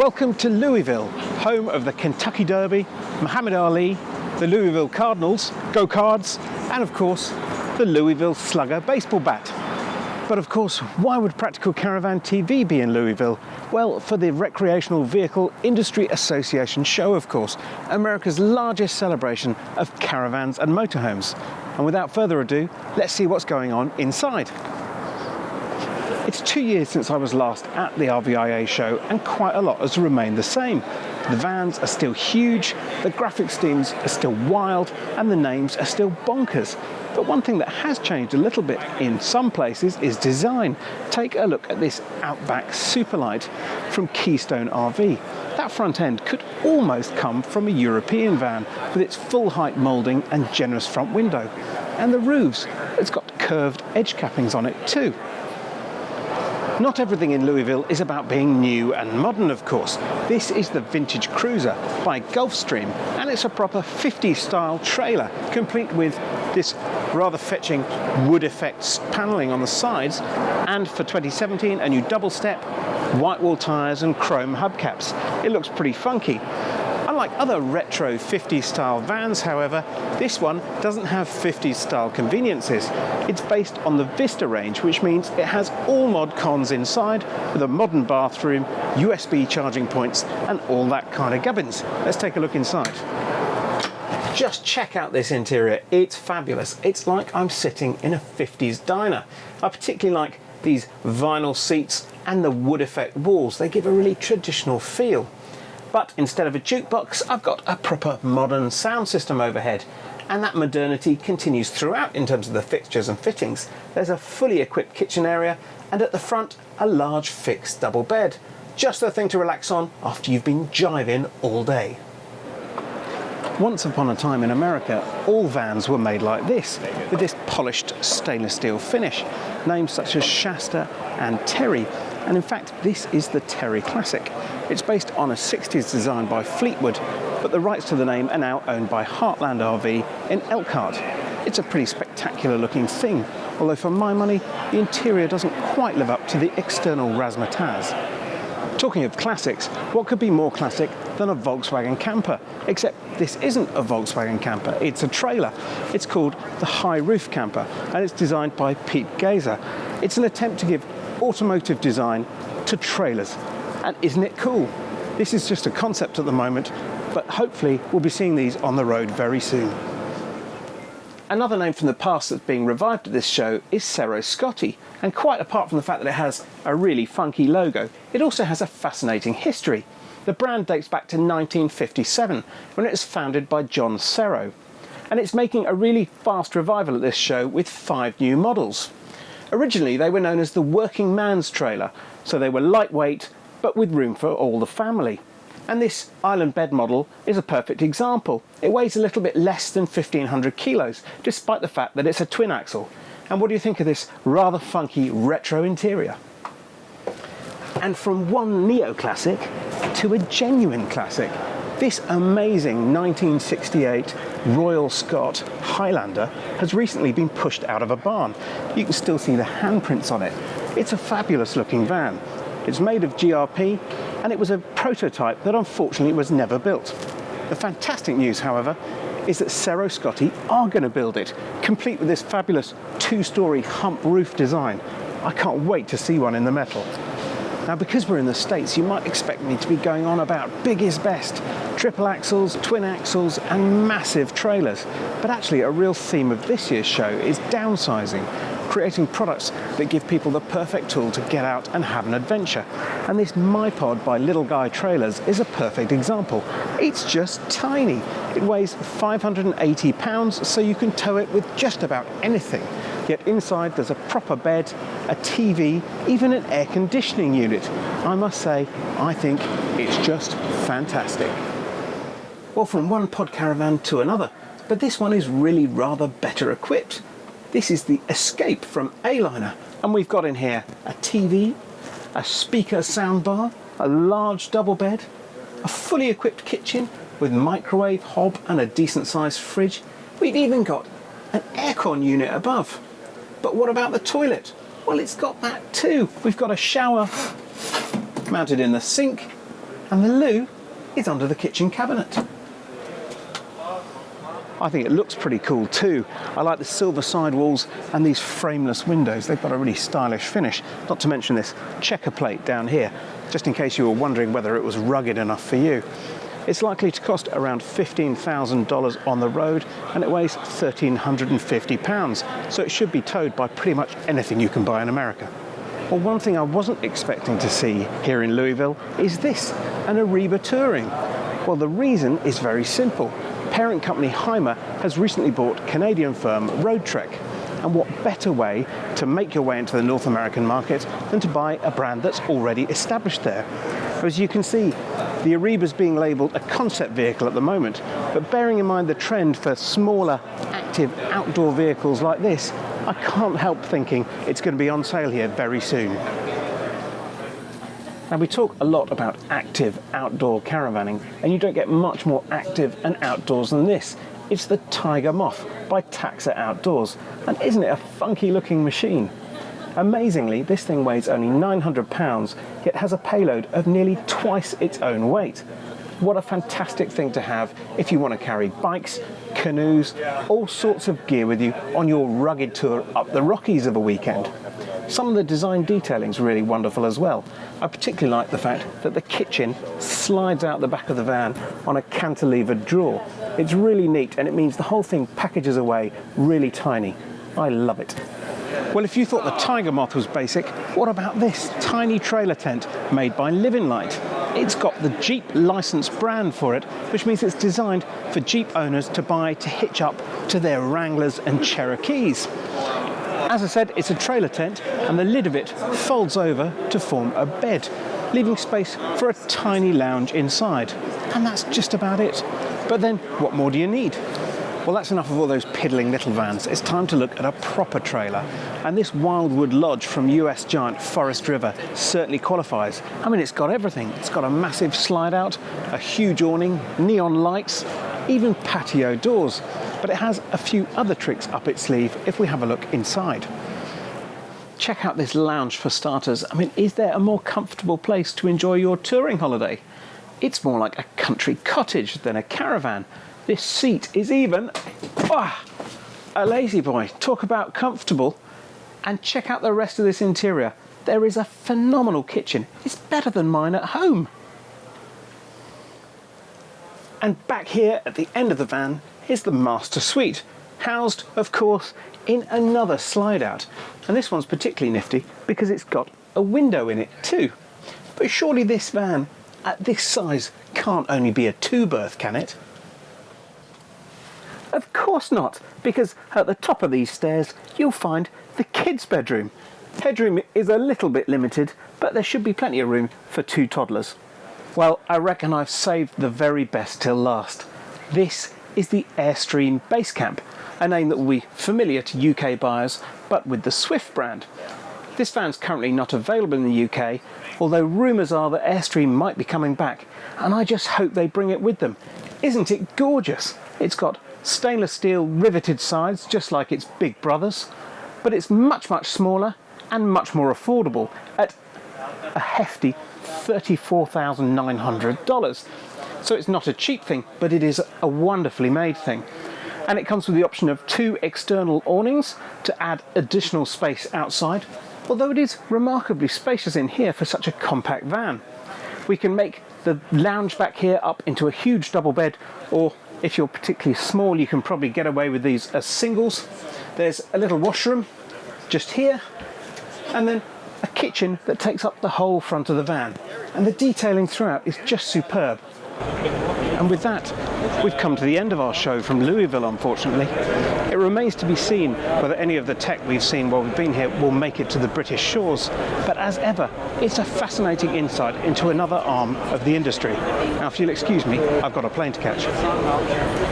Welcome to Louisville, home of the Kentucky Derby, Muhammad Ali, the Louisville Cardinals, Go Cards, and of course, the Louisville Slugger baseball bat. But of course, why would Practical Caravan TV be in Louisville? Well, for the Recreational Vehicle Industry Association show, of course, America's largest celebration of caravans and motorhomes. And without further ado, let's see what's going on inside. It's 2 years since I was last at the RVIA show, and quite a lot has remained the same. The vans are still huge, the graphics teams are still wild, and the names are still bonkers. But one thing that has changed a little bit in some places is design. Take a look at this Outback Superlight from Keystone RV. That front end could almost come from a European van with its full height moulding and generous front window. And the roofs, it's got curved edge cappings on it too. Not everything in Louisville is about being new and modern, of course. This is the Vintage Cruiser by Gulfstream, and it's a proper 50s style trailer, complete with this rather fetching wood effects paneling on the sides, and for 2017 a new double step, white wall tyres and chrome hubcaps. It looks pretty funky. Unlike other retro 50s style vans, however, this one doesn't have 50s style conveniences. It's based on the Vista range, which means it has all mod cons inside, with a modern bathroom, USB charging points, and all that kind of gubbins. Let's take a look inside. Just check out this interior, it's fabulous. It's like I'm sitting in a 50s diner. I particularly like these vinyl seats and the wood effect walls. They give a really traditional feel. But instead of a jukebox, I've got a proper modern sound system overhead. And that modernity continues throughout in terms of the fixtures and fittings. There's a fully equipped kitchen area, and at the front, a large fixed double bed. Just the thing to relax on after you've been jiving all day. Once upon a time in America, all vans were made like this, with this polished stainless steel finish. Names such as Shasta and Terry. And in fact, this is the Terry Classic. It's based on a 60s design by Fleetwood, but the rights to the name are now owned by Highlander RV in Elkhart. It's a pretty spectacular looking thing, although for my money, the interior doesn't quite live up to the external razzmatazz. Talking of classics, what could be more classic than a Volkswagen camper? Except this isn't a Volkswagen camper, it's a trailer. It's called the High Roof Camper, and it's designed by Pete Gazer. It's an attempt to give automotive design to trailers. And isn't it cool? This is just a concept at the moment, but hopefully we'll be seeing these on the road very soon. Another name from the past that's being revived at this show is Cerro Scotti, and quite apart from the fact that it has a really funky logo, it also has a fascinating history. The brand dates back to 1957, when it was founded by John Cerro, and it's making a really fast revival at this show with 5 new models. Originally they were known as the Working Man's Trailer, so they were lightweight but with room for all the family. And this island bed model is a perfect example. It weighs a little bit less than 1,500 kilos, despite the fact that it's a twin axle. And what do you think of this rather funky retro interior? And from one neoclassic to a genuine classic, this amazing 1968 Royal Scot Highlander has recently been pushed out of a barn. You can still see the handprints on it. It's a fabulous looking van. It's made of GRP, and it was a prototype that unfortunately was never built. The fantastic news, however, is that Cerro Scotti are going to build it, complete with this fabulous 2-story hump roof design. I can't wait to see one in the metal. Now, because we're in the States, you might expect me to be going on about big is best, triple axles, twin axles, and massive trailers. But actually, a real theme of this year's show is downsizing, creating products that give people the perfect tool to get out and have an adventure. And this MyPod by Little Guy Trailers is a perfect example. It's just tiny. It weighs 580 pounds, so you can tow it with just about anything. Yet inside there's a proper bed, a TV, even an air conditioning unit. I must say, I think it's just fantastic. Well, from one pod caravan to another, but this one is really rather better equipped. This is the Escape from A-Liner, and we've got in here a TV, a speaker soundbar, a large double bed, a fully equipped kitchen with microwave, hob and a decent sized fridge. We've even got an aircon unit above. But what about the toilet? Well, it's got that too. We've got a shower mounted in the sink, And the loo is under the kitchen cabinet. I think it looks pretty cool too. I like the silver sidewalls and these frameless windows. They've got a really stylish finish. Not to mention this checker plate down here, just in case you were wondering whether it was rugged enough for you. It's likely to cost around $15,000 on the road, and it weighs 1,350 pounds, so it should be towed by pretty much anything you can buy in America. Well, one thing I wasn't expecting to see here in Louisville is this, an Ariba Touring. Well, the reason is very simple. Parent company Highlander has recently bought Canadian firm Roadtrek. And what better way to make your way into the North American market than to buy a brand that's already established there? As you can see, the Ariba's being labelled a concept vehicle at the moment, but bearing in mind the trend for smaller, active outdoor vehicles like this, I can't help thinking it's going to be on sale here very soon. Now, we talk a lot about active outdoor caravanning, and you don't get much more active and outdoors than this. It's the Tiger Moth by Taxa Outdoors, and isn't it a funky looking machine? Amazingly, this thing weighs only 900 pounds, yet has a payload of nearly twice its own weight. What a fantastic thing to have if you want to carry bikes, canoes, all sorts of gear with you on your rugged tour up the Rockies of a weekend. Some of the design detailing is really wonderful as well. I particularly like the fact that the kitchen slides out the back of the van on a cantilevered drawer. It's really neat, and it means the whole thing packages away really tiny. I love it. Well, if you thought the Tiger Moth was basic, what about this tiny trailer tent made by Living Light? It's got the Jeep licensed brand for it, which means it's designed for Jeep owners to buy to hitch up to their Wranglers and Cherokees. As I said, it's a trailer tent, and the lid of it folds over to form a bed, leaving space for a tiny lounge inside. And that's just about it. But then, what more do you need? Well, that's enough of all those piddling little vans. It's time to look at a proper trailer. And this Wildwood Lodge from US giant Forest River certainly qualifies. I mean, it's got everything. It's got a massive slide out, a huge awning, neon lights, even patio doors. But it has a few other tricks up its sleeve if we have a look inside. Check out this lounge for starters. I mean, is there a more comfortable place to enjoy your touring holiday? It's more like a country cottage than a caravan. This seat is even a lazy boy. Talk about comfortable. And check out the rest of this interior. There is a phenomenal kitchen. It's better than mine at home. And back here at the end of the van is the master suite, housed, of course, in another slide out. And this one's particularly nifty because it's got a window in it too. But surely this van, at this size, can't only be a two-berth, can it? Of course not, because at the top of these stairs you'll find the kids' bedroom. Headroom is a little bit limited, but there should be plenty of room for two toddlers. Well, I reckon I've saved the very best till last. This is the Airstream Base Camp, a name that will be familiar to UK buyers, but with the Swift brand. This van's currently not available in the UK, although rumours are that Airstream might be coming back, and I just hope they bring it with them. Isn't it gorgeous? It's got stainless steel riveted sides, just like its big brothers, but it's much, much smaller and much more affordable at a hefty $34,900. So it's not a cheap thing, but it is a wonderfully made thing. And it comes with the option of two external awnings to add additional space outside, although it is remarkably spacious in here for such a compact van. We can make the lounge back here up into a huge double bed, or if you're particularly small, you can probably get away with these as singles. There's a little washroom just here, and then a kitchen that takes up the whole front of the van. And the detailing throughout is just superb. And with that, we've come to the end of our show from Louisville, unfortunately. It remains to be seen whether any of the tech we've seen while we've been here will make it to the British shores. But as ever, it's a fascinating insight into another arm of the industry. Now, if you'll excuse me, I've got a plane to catch.